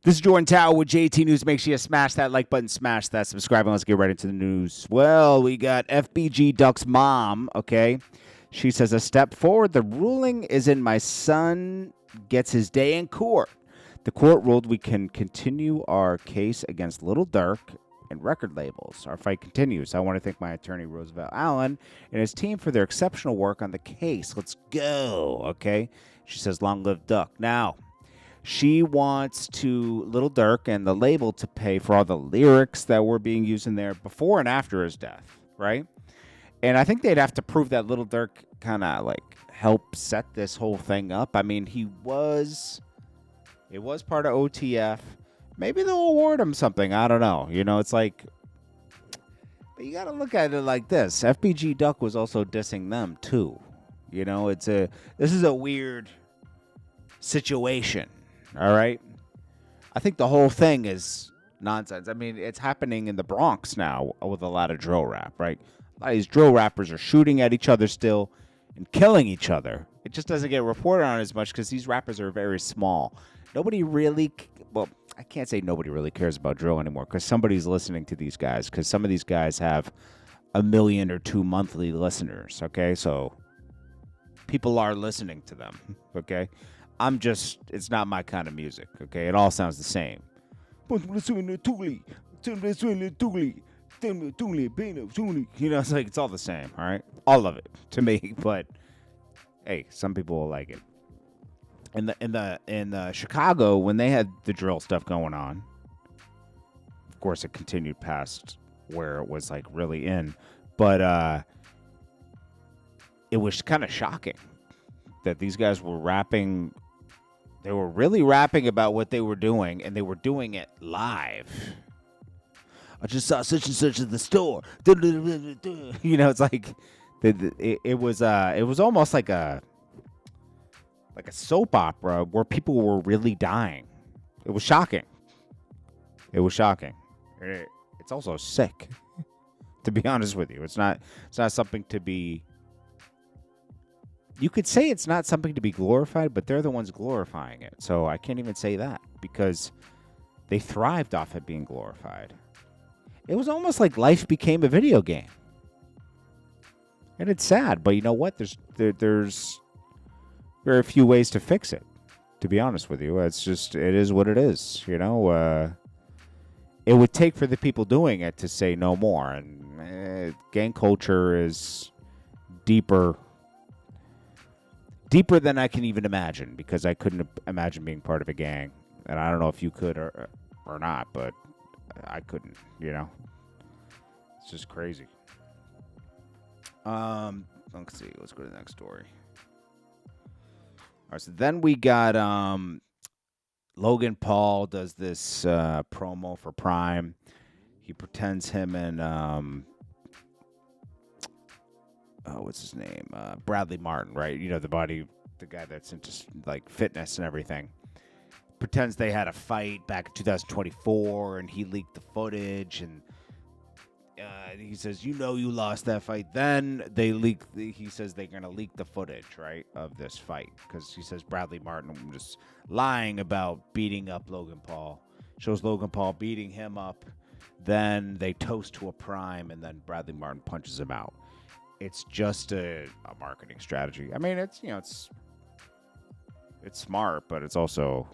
This is Jordan Tower with JT News. Make sure you smash that like button, smash that subscribe, and let's get right into the news. Well, we got FBG Duck's mom, okay? She says, a step forward, the ruling is in my son gets his day in court. The court ruled we can continue our case against Lil Durk and record labels. Our fight continues. I want to thank my attorney, Roosevelt Allen, and his team for their exceptional work on the case. Let's go, okay? She says, long live Duck. Now, she wants Lil Durk and the label to pay for all the lyrics that were being used in there before and after his death, right? And I think they'd have to prove that Lil Durk kind of like helped set this whole thing up. I mean, it was part of OTF. Maybe they'll award him something. I don't know. You know, it's like, but you got to look at it like this. FBG Duck was also dissing them too. You know, this is a weird situation. All right. I think the whole thing is nonsense. I mean, it's happening in the Bronx now with a lot of drill rap, right? A lot of these drill rappers are shooting at each other still and killing each other. It just doesn't get reported on as much because these rappers are very small. Nobody really, well, I can't say nobody really cares about drill anymore because somebody's listening to these guys because some of these guys have 1 million or 2 monthly listeners, okay? So people are listening to them, okay? It's not my kind of music, okay? It all sounds the same. You know, it's like, it's all the same, all right? All of it to me, but hey, some people will like it. In Chicago, when they had the drill stuff going on, of course, it continued past where it was like really in, but it was kind of shocking that these guys were rapping. They were really rapping about what they were doing, and they were doing it live. I just saw such and such at the store. You know, it's like it was almost like a soap opera where people were really dying. It was shocking. It was shocking. It's also sick, to be honest with you. It's not something to be. You could say it's not something to be glorified, but they're the ones glorifying it. So I can't even say that because they thrived off it being glorified. It was almost like life became a video game. And it's sad, but you know what? There's very few ways to fix it, to be honest with you. It is what it is, you know? It would take for the people doing it to say no more. And gang culture is deeper than I can even imagine, because I couldn't imagine being part of a gang. And I don't know if you could or not, but I couldn't, you know. It's just crazy. Let's see. Let's go to the next story. All right, so then we got Logan Paul does this promo for Prime. He pretends him and what's his name? Bradley Martin, right? You know, the guy that's into like fitness and everything. Pretends they had a fight back in 2024, and he leaked the footage, and he says, you know, you lost that fight. Then he says they're going to leak the footage, right, of this fight, because he says Bradley Martin was just lying about beating up Logan Paul. Shows Logan Paul beating him up. Then they toast to a Prime, and then Bradley Martin punches him out. It's just a marketing strategy. I mean, it's smart, but it's also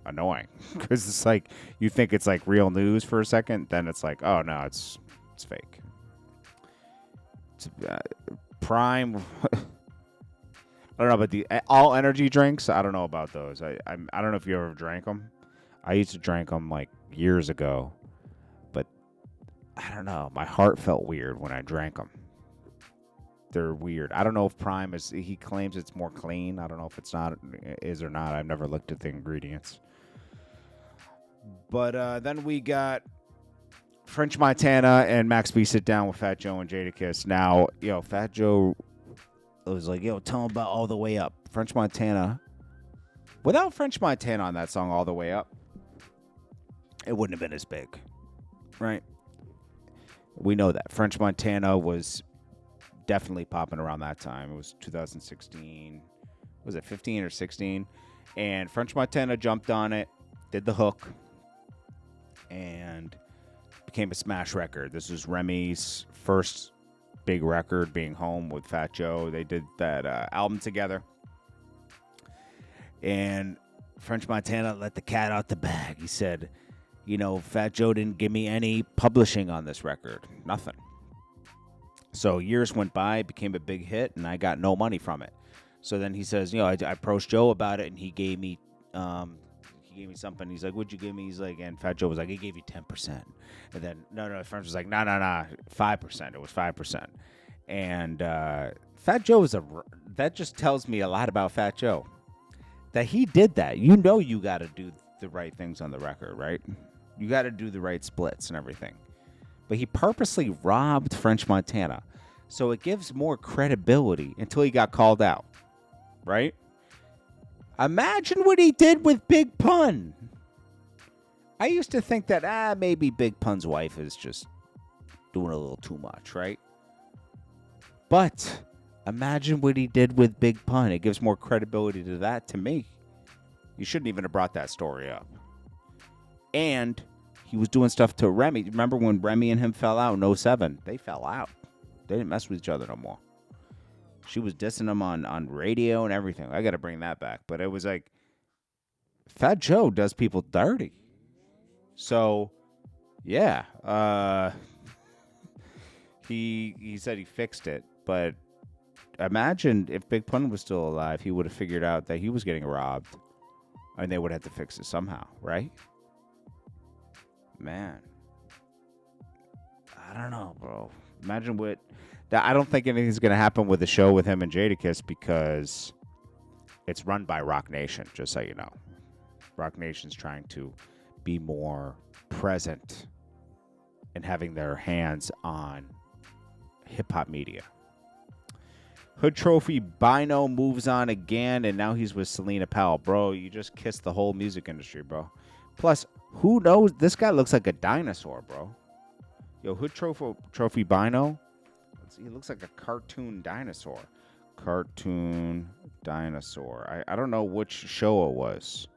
annoying because it's like you think it's like real news for a second, then it's like, oh no, it's fake. It's Prime. I don't know about the all energy drinks. I don't know about those. I don't know if you ever drank them. I used to drink them like years ago, but I don't know. My heart felt weird when I drank them. They're weird. I don't know if Prime is. He claims it's more clean. I don't know if is or not. I've never looked at the ingredients. But then we got French Montana and Max B sit down with Fat Joe and Jadakiss. Now, Fat Joe was like, tell him about All the Way Up. French Montana. Without French Montana on that song, All the Way Up, it wouldn't have been as big, right? We know that. French Montana was definitely popping around that time. It was 2016. Was it 15 or 16? And French Montana jumped on it, did the hook, and became a smash record. This was Remy's first big record, being home with Fat Joe. They did that album together. And French Montana let the cat out the bag. He said, Fat Joe didn't give me any publishing on this record. Nothing. So years went by, it became a big hit, and I got no money from it. So then he says, I approached Joe about it, and he gave me something. He's like, what'd you give me? He's like, and Fat Joe was like, he gave you 10%. And then, no, French was like, no, 5%. It was 5%. And Fat Joe that just tells me a lot about Fat Joe. That he did that. You got to do the right things on the record, right? You got to do the right splits and everything. But he purposely robbed French Montana. So it gives more credibility until he got called out, right? Imagine what he did with Big Pun. I used to think that, maybe Big Pun's wife is just doing a little too much, right? But imagine what he did with Big Pun. It gives more credibility to that to me. You shouldn't even have brought that story up. And he was doing stuff to Remy. Remember when Remy and him fell out in 2007? They fell out. They didn't mess with each other no more. She was dissing him on radio and everything. I got to bring that back. But it was like, Fat Joe does people dirty. So, yeah. He said he fixed it. But imagine if Big Pun was still alive, he would have figured out that he was getting robbed. And they would have to fix it somehow, right? Man. I don't know, bro. Imagine what... I don't think anything's going to happen with the show with him and Jadakiss because it's run by Rock Nation, just so you know. Rock Nation's trying to be more present and having their hands on hip-hop media. Hood Trophy Bino moves on again, and now he's with Selena Powell. Bro, you just kissed the whole music industry, bro. Plus, who knows? This guy looks like a dinosaur, bro. Yo, Hood Trophy Bino, he looks like a cartoon dinosaur. Cartoon dinosaur. I don't know which show it was.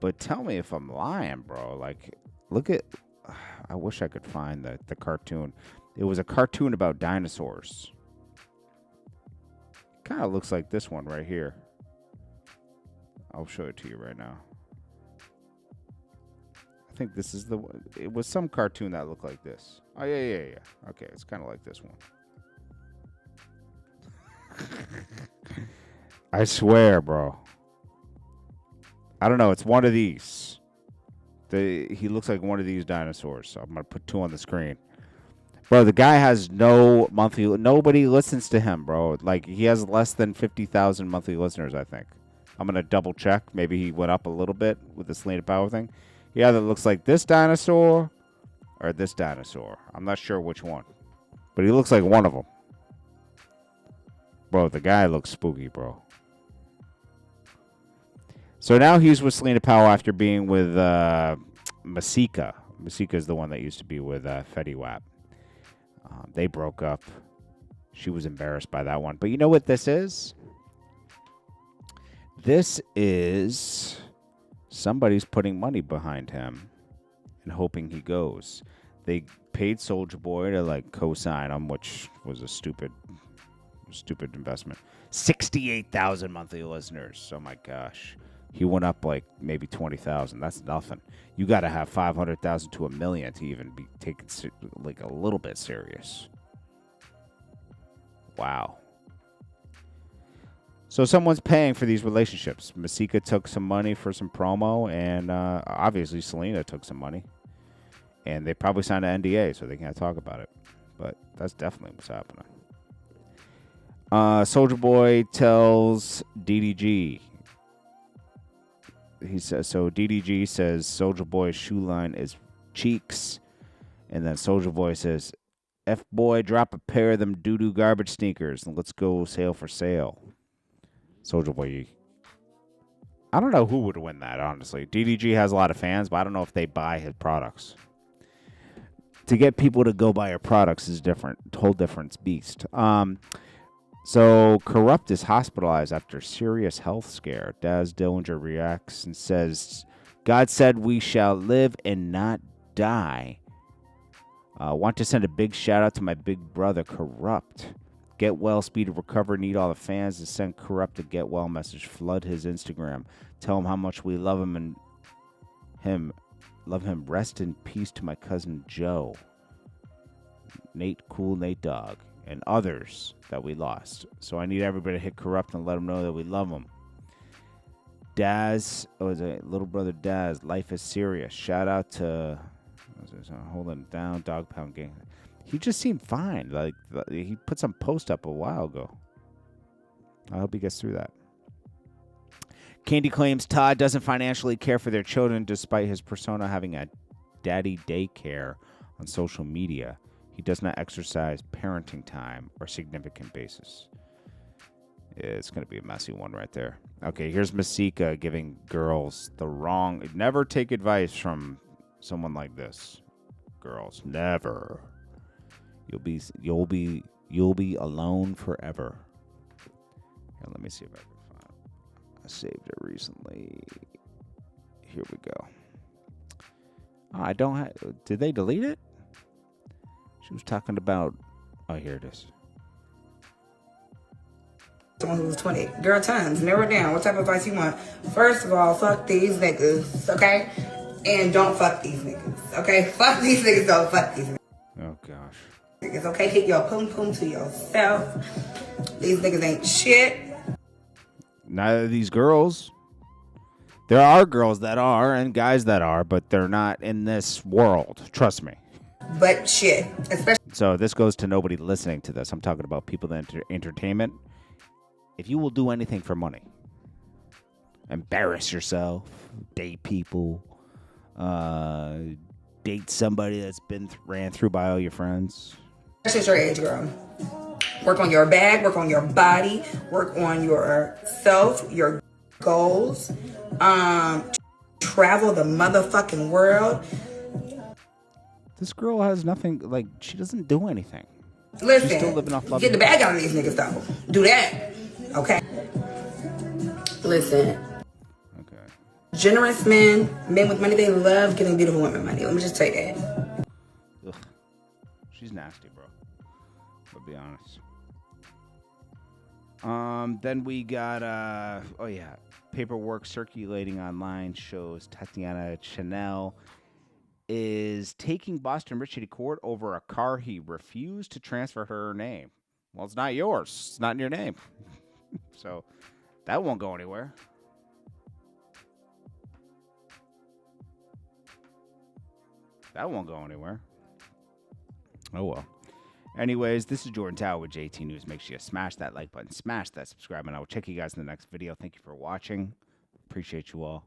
But tell me if I'm lying, bro. Like, look at... I wish I could find the cartoon. It was a cartoon about dinosaurs. Kind of looks like this one right here. I'll show it to you right now. I think this is the one. It was some cartoon that looked like this. Oh, yeah. Okay, it's kind of like this one. I swear, bro. I don't know. It's one of these. He looks like one of these dinosaurs. So I'm going to put two on the screen. Bro, the guy has no monthly... Nobody listens to him, bro. Like, he has less than 50,000 monthly listeners, I think. I'm going to double check. Maybe he went up a little bit with the Selena Powell thing. He either looks like this dinosaur or this dinosaur. I'm not sure which one. But he looks like one of them. Bro, the guy looks spooky, bro. So now he's with Selena Powell after being with Masika. Masika is the one that used to be with Fetty Wap. They broke up. She was embarrassed by that one. But you know what this is? This is somebody's putting money behind him and hoping he goes. They paid Soulja Boy to like co-sign him, which was a stupid investment. 68,000 monthly listeners. Oh my gosh. He went up like maybe 20,000. That's nothing. You got to have 500,000 to 1 million to even be taken like a little bit serious. Wow. So someone's paying for these relationships. Masika took some money for some promo, and obviously Selena took some money. And they probably signed an NDA, so they can't talk about it. But that's definitely what's happening. Soulja Boy tells DDG. He says, so DDG says Soulja Boy's shoe line is cheeks. And then Soulja Boy says, F-Boy, drop a pair of them doo-doo garbage sneakers and let's go sale for sale. Soulja Boy. I don't know who would win that, honestly. DDG has a lot of fans, but I don't know if they buy his products. To get people to go buy your products is different. Whole different beast. So, KURUPT is hospitalized after serious health scare. Daz Dillinger reacts and says God said we shall live and not die. Want to send a big shout out to my big brother, KURUPT. Get well, speed of recovery. Need all the fans to send KURUPT a get well message. Flood his Instagram. Tell him how much we love him and love him. Rest in peace to my cousin Joe, Nate Dog, and others that we lost. So I need everybody to hit KURUPT and let them know that we love them. Daz, little brother Daz. Life is serious. Shout out to holding it down. Dog Pound Gang. He just seemed fine. Like he put some post up a while ago. I hope he gets through that. Candy claims Todd doesn't financially care for their children despite his persona having a daddy daycare on social media. He does not exercise parenting time or significant basis. It's going to be a messy one right there. Okay, here's Masika giving girls the wrong... Never take advice from someone like this. Girls, never. You'll be alone forever. Here, let me see if I can find it. I saved it recently. Here we go. Oh, I don't have... Did they delete it? She was talking about... Oh, here it is. Someone who was 20. Girl, tons. Narrow down. What type of advice you want? First of all, fuck these niggas, okay? And don't fuck these niggas, okay? Fuck these niggas, don't fuck these niggas. Oh, gosh. Niggas, okay? Keep your pum-pum to yourself. These niggas ain't shit. Neither of these girls. There are girls that are and guys that are, but they're not in this world. Trust me. But shit. Especially. So this goes to nobody listening to this. I'm talking about people that entertainment. If you will do anything for money, embarrass yourself, date people, date somebody that's been ran through by all your friends. That's just your age, girl. Work on your bag, work on your body, work on yourself, your goals, travel the motherfucking world. This girl has nothing, like, she doesn't do anything. Listen, she's still living off love. Get the bag out of these niggas, though. Do that. Okay. Listen. Okay. Generous men with money, they love giving beautiful women money. Let me just tell you that. Ugh. She's nasty, bro. I'll be honest. Then we got, oh yeah, paperwork circulating online shows Tatiana Chanel is taking Boston Richie to court over a car he refused to transfer her name. Well, it's not yours. It's not in your name. So that won't go anywhere. That won't go anywhere. Oh, well. Anyways, this is Jordan Tower with JT News. Make sure you smash that like button, smash that subscribe, and I will check you guys in the next video. Thank you for watching. Appreciate you all.